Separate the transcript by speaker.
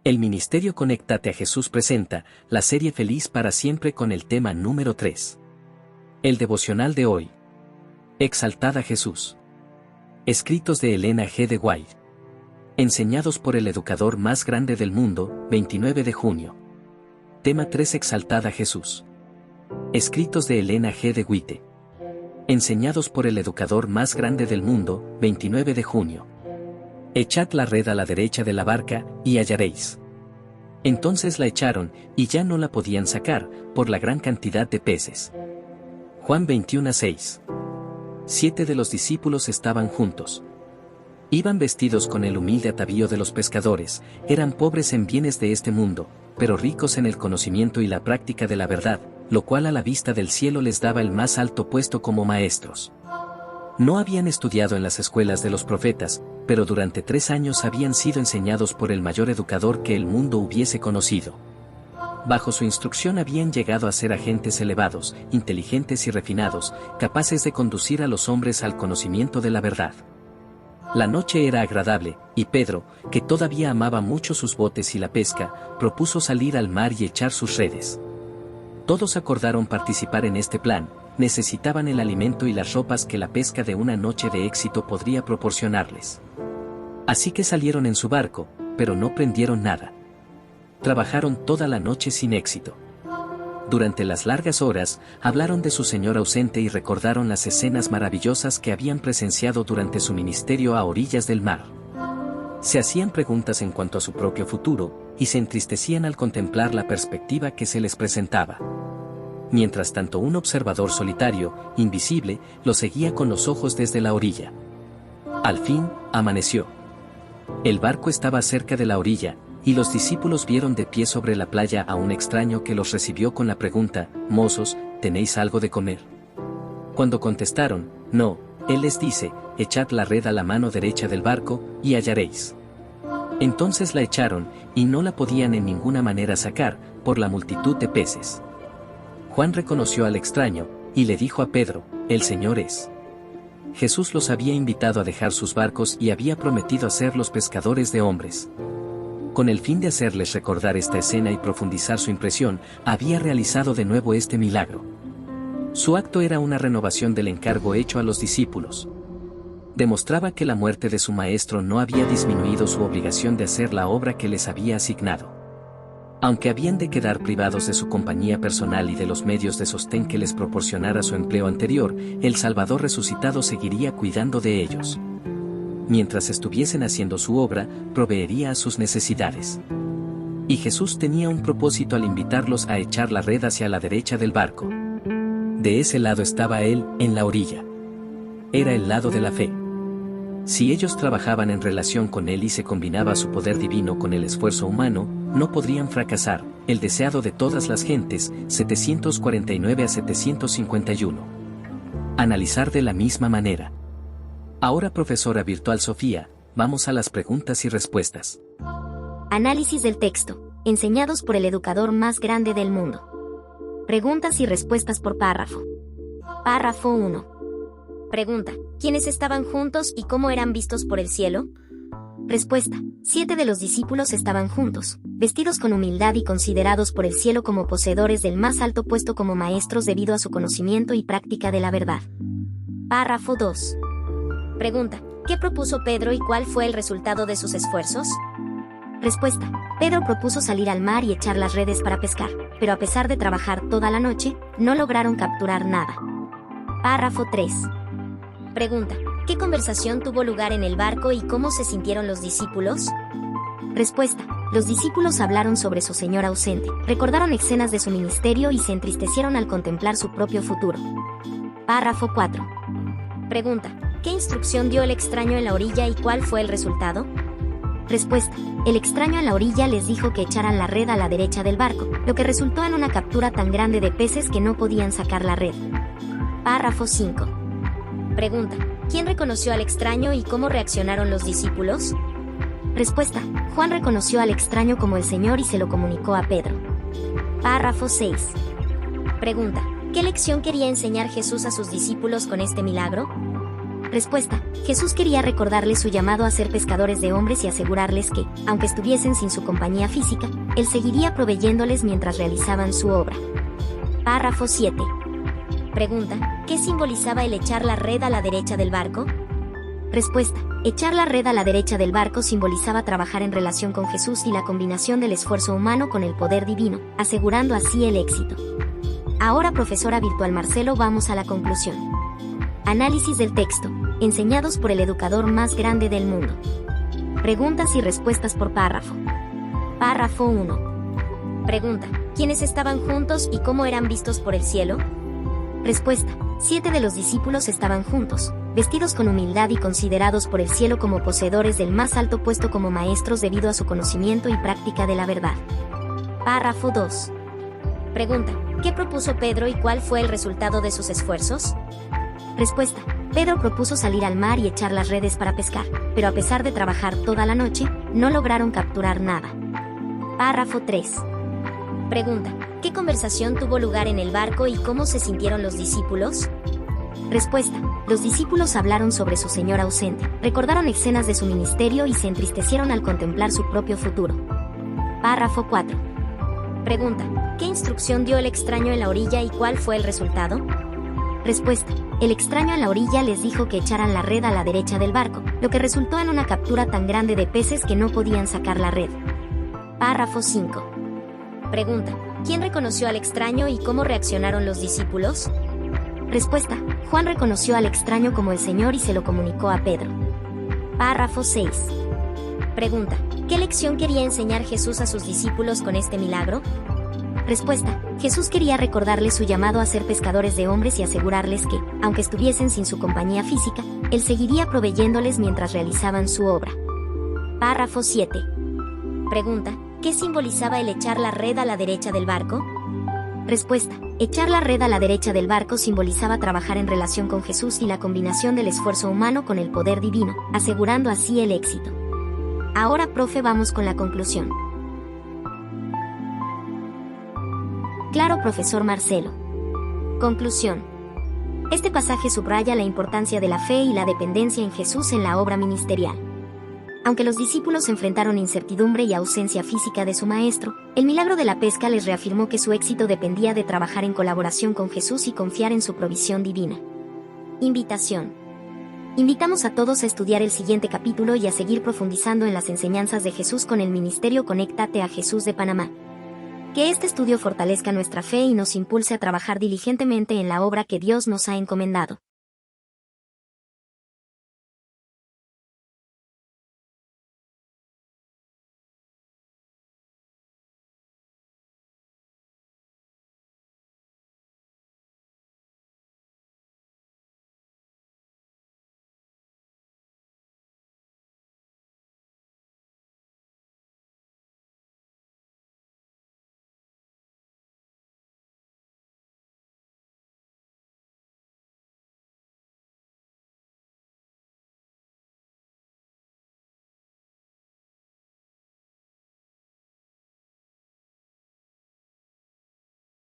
Speaker 1: El Ministerio Conéctate a Jesús presenta la serie Feliz para Siempre con el tema número 3. El devocional de hoy. Exaltad a Jesús. Escritos de Elena G. de White. Enseñados por el educador más grande del mundo, 29 de junio. Tema 3. Exaltad a Jesús. Escritos de Elena G. de White. Enseñados por el educador más grande del mundo, 29 de junio. Echad la red a la derecha de la barca, y hallaréis. Entonces la echaron, y ya no la podían sacar, por la gran cantidad de peces. Juan 21:6. 7 de los discípulos estaban juntos. Iban vestidos con el humilde atavío de los pescadores, eran pobres en bienes de este mundo, pero ricos en el conocimiento y la práctica de la verdad, lo cual a la vista del cielo les daba el más alto puesto como maestros. No habían estudiado en las escuelas de los profetas, pero durante 3 años habían sido enseñados por el mayor educador que el mundo hubiese conocido. Bajo su instrucción habían llegado a ser agentes elevados, inteligentes y refinados, capaces de conducir a los hombres al conocimiento de la verdad. La noche era agradable, y Pedro, que todavía amaba mucho sus botes y la pesca, propuso salir al mar y echar sus redes. Todos acordaron participar en este plan. Necesitaban el alimento y las ropas que la pesca de una noche de éxito podría proporcionarles. Así que salieron en su barco, pero no prendieron nada. Trabajaron toda la noche sin éxito. Durante las largas horas, hablaron de su Señor ausente y recordaron las escenas maravillosas que habían presenciado durante su ministerio a orillas del mar. Se hacían preguntas en cuanto a su propio futuro, y se entristecían al contemplar la perspectiva que se les presentaba. Mientras tanto, un observador solitario, invisible, lo seguía con los ojos desde la orilla. Al fin, amaneció. El barco estaba cerca de la orilla, y los discípulos vieron de pie sobre la playa a un extraño que los recibió con la pregunta: «Mozos, ¿tenéis algo de comer?». Cuando contestaron: «No», él les dice: «Echad la red a la mano derecha del barco, y hallaréis». Entonces la echaron, y no la podían en ninguna manera sacar, por la multitud de peces. Juan reconoció al extraño, y le dijo a Pedro: «El Señor es». Jesús los había invitado a dejar sus barcos y había prometido hacerlos pescadores de hombres. Con el fin de hacerles recordar esta escena y profundizar su impresión, había realizado de nuevo este milagro. Su acto era una renovación del encargo hecho a los discípulos. Demostraba que la muerte de su maestro no había disminuido su obligación de hacer la obra que les había asignado. Aunque habían de quedar privados de su compañía personal y de los medios de sostén que les proporcionara su empleo anterior, el Salvador resucitado seguiría cuidando de ellos. Mientras estuviesen haciendo su obra, proveería a sus necesidades. Y Jesús tenía un propósito al invitarlos a echar la red hacia la derecha del barco. De ese lado estaba Él, en la orilla. Era el lado de la fe. Si ellos trabajaban en relación con Él y se combinaba su poder divino con el esfuerzo humano, no podrían fracasar. El deseado de todas las gentes, 749 a 751. Analizar de la misma manera. Ahora, profesora virtual Sofía, vamos a las preguntas y respuestas.
Speaker 2: Análisis del texto, enseñados por el educador más grande del mundo. Preguntas y respuestas por párrafo. Párrafo 1. Pregunta: ¿quiénes estaban juntos y cómo eran vistos por el cielo? Respuesta: 7 de los discípulos estaban juntos, vestidos con humildad y considerados por el cielo como poseedores del más alto puesto como maestros debido a su conocimiento y práctica de la verdad. Párrafo 2. Pregunta: ¿qué propuso Pedro y cuál fue el resultado de sus esfuerzos? Respuesta: Pedro propuso salir al mar y echar las redes para pescar, pero a pesar de trabajar toda la noche, no lograron capturar nada. Párrafo 3. Pregunta: ¿qué conversación tuvo lugar en el barco y cómo se sintieron los discípulos? Respuesta: los discípulos hablaron sobre su Señor ausente, recordaron escenas de su ministerio y se entristecieron al contemplar su propio futuro. Párrafo 4. Pregunta: ¿qué instrucción dio el extraño en la orilla y cuál fue el resultado? Respuesta: el extraño en la orilla les dijo que echaran la red a la derecha del barco, lo que resultó en una captura tan grande de peces que no podían sacar la red. Párrafo 5. Pregunta: ¿quién reconoció al extraño y cómo reaccionaron los discípulos? Respuesta: Juan reconoció al extraño como el Señor y se lo comunicó a Pedro. Párrafo 6. Pregunta: ¿qué lección quería enseñar Jesús a sus discípulos con este milagro? Respuesta: Jesús quería recordarles su llamado a ser pescadores de hombres y asegurarles que, aunque estuviesen sin su compañía física, Él seguiría proveyéndoles mientras realizaban su obra. Párrafo 7. Pregunta: ¿qué simbolizaba el echar la red a la derecha del barco? Respuesta: echar la red a la derecha del barco simbolizaba trabajar en relación con Jesús y la combinación del esfuerzo humano con el poder divino, asegurando así el éxito. Ahora, profesora virtual Marcelo, vamos a la conclusión. Análisis del texto, enseñados por el educador más grande del mundo. Preguntas y respuestas por párrafo. Párrafo 1. Pregunta: ¿quiénes estaban juntos y cómo eran vistos por el cielo? Respuesta: 7 de los discípulos estaban juntos, vestidos con humildad y considerados por el cielo como poseedores del más alto puesto como maestros debido a su conocimiento y práctica de la verdad. Párrafo 2. Pregunta: ¿qué propuso Pedro y cuál fue el resultado de sus esfuerzos? Respuesta: Pedro propuso salir al mar y echar las redes para pescar, pero a pesar de trabajar toda la noche, no lograron capturar nada. Párrafo 3. Pregunta: ¿qué conversación tuvo lugar en el barco y cómo se sintieron los discípulos? Respuesta: los discípulos hablaron sobre su Señor ausente, recordaron escenas de su ministerio y se entristecieron al contemplar su propio futuro. Párrafo 4. Pregunta: ¿qué instrucción dio el extraño en la orilla y cuál fue el resultado? Respuesta: el extraño en la orilla les dijo que echaran la red a la derecha del barco, lo que resultó en una captura tan grande de peces que no podían sacar la red. Párrafo 5. Pregunta: ¿quién reconoció al extraño y cómo reaccionaron los discípulos? Respuesta: Juan reconoció al extraño como el Señor y se lo comunicó a Pedro. Párrafo 6. Pregunta: ¿qué lección quería enseñar Jesús a sus discípulos con este milagro? Respuesta: Jesús quería recordarles su llamado a ser pescadores de hombres y asegurarles que, aunque estuviesen sin su compañía física, Él seguiría proveyéndoles mientras realizaban su obra. Párrafo 7. Pregunta: ¿qué simbolizaba el echar la red a la derecha del barco? Respuesta: echar la red a la derecha del barco simbolizaba trabajar en relación con Jesús y la combinación del esfuerzo humano con el poder divino, asegurando así el éxito. Ahora, profe, vamos con la conclusión. Claro, profesor Marcelo. Conclusión. Este pasaje subraya la importancia de la fe y la dependencia en Jesús en la obra ministerial. Aunque los discípulos enfrentaron incertidumbre y ausencia física de su maestro, el milagro de la pesca les reafirmó que su éxito dependía de trabajar en colaboración con Jesús y confiar en su provisión divina. Invitación. Invitamos a todos a estudiar el siguiente capítulo y a seguir profundizando en las enseñanzas de Jesús con el Ministerio Conéctate a Jesús de Panamá. Que este estudio fortalezca nuestra fe y nos impulse a trabajar diligentemente en la obra que Dios nos ha encomendado.